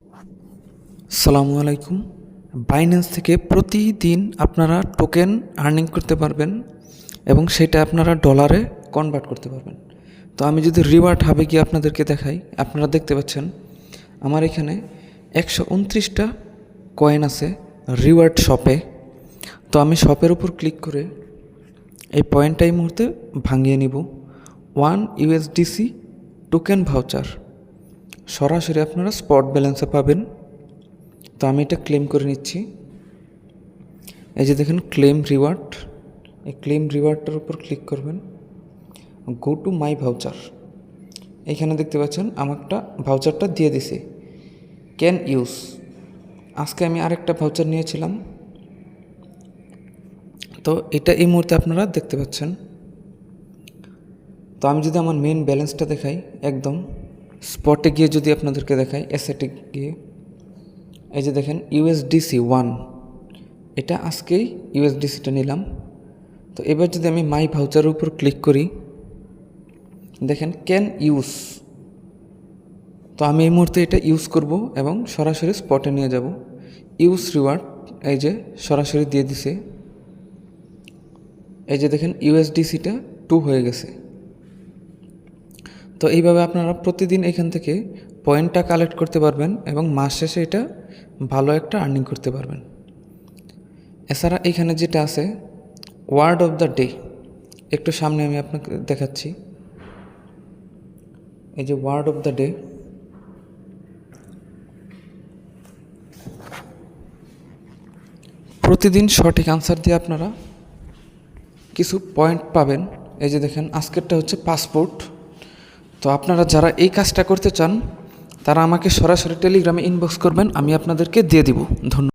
আসসালামু আলাইকুম। বাইন্যান্স থেকে প্রতিদিন আপনারা টোকেন আর্নিং করতে পারবেন এবং সেটা আপনারা ডলারে কনভার্ট করতে পারবেন। তো আমি যদি রিওয়ার্ড হাবে গিয়ে আপনাদেরকে দেখাই, আপনারা দেখতে পাচ্ছেন আমার এখানে 129টা কয়েন আছে রিওয়ার্ড শপে। তো আমি শপের উপর ক্লিক করে এই পয়েন্টটা এই মুহূর্তে ভাঙিয়ে নিব। 1 USDC টোকেন ভাউচার সরাসরি আপনারা স্পট ব্যালেন্সে পাবেন। তো আমি এটা ক্লেম করে নিচ্ছি। এই যে দেখেন ক্লেম রিওয়ার্ড, এই ক্লেম রিওয়ার্ডটার উপর ক্লিক করবেন। গো টু মাই ভাউচার, এইখানে দেখতে পাচ্ছেন আমারটা ভাউচারটা দিয়ে দিছে ক্যান ইউজ। আজকে আমি আরেকটা ভাউচার নিয়েছিলাম, তো এটা এই মুহূর্তে আপনারা দেখতে পাচ্ছেন। তো আমি যদি আমার মেন ব্যালেন্সটা দেখাই, একদম স্পটে গিয়ে যদি আপনাদেরকে দেখাই, অ্যাসেটে গিয়ে এই যে দেখেন USDC 1, এটা আজকেই USDCটা নিলাম। তো এবার যদি আমি মাই ভাউচারের উপর ক্লিক করি, দেখেন ক্যান ইউজ। তো আমি এই মুহূর্তে এটা ইউজ করব এবং সরাসরি স্পটে নিয়ে যাব। ইউজ রিওয়ার্ড, এই যে সরাসরি দিয়ে দিছে। এই যে দেখেন USDCটা 2 হয়ে গেছে। তো এইভাবে আপনারা প্রতিদিন এখান থেকে পয়েন্টটা কালেক্ট করতে পারবেন এবং মাস শেষে এটা ভালো একটা আর্নিং করতে পারবেন। এছাড়া এখানে যেটা আছে ওয়ার্ড অফ দ্য ডে, একটু সামনে আমি আপনাকে দেখাচ্ছি। এই যে ওয়ার্ড অফ দ্য ডে, প্রতিদিন সঠিক আনসার দিয়ে আপনারা কিছু পয়েন্ট পাবেন। এই যে দেখেন আজকেরটা হচ্ছে পাসপোর্ট। তো আপনারা যারা এই কাজটা করতে চান তারা আমাকে সরাসরি টেলিগ্রামে ইনবক্স করবেন, আমি আপনাদেরকে দিয়ে দিব। ধন্যবাদ।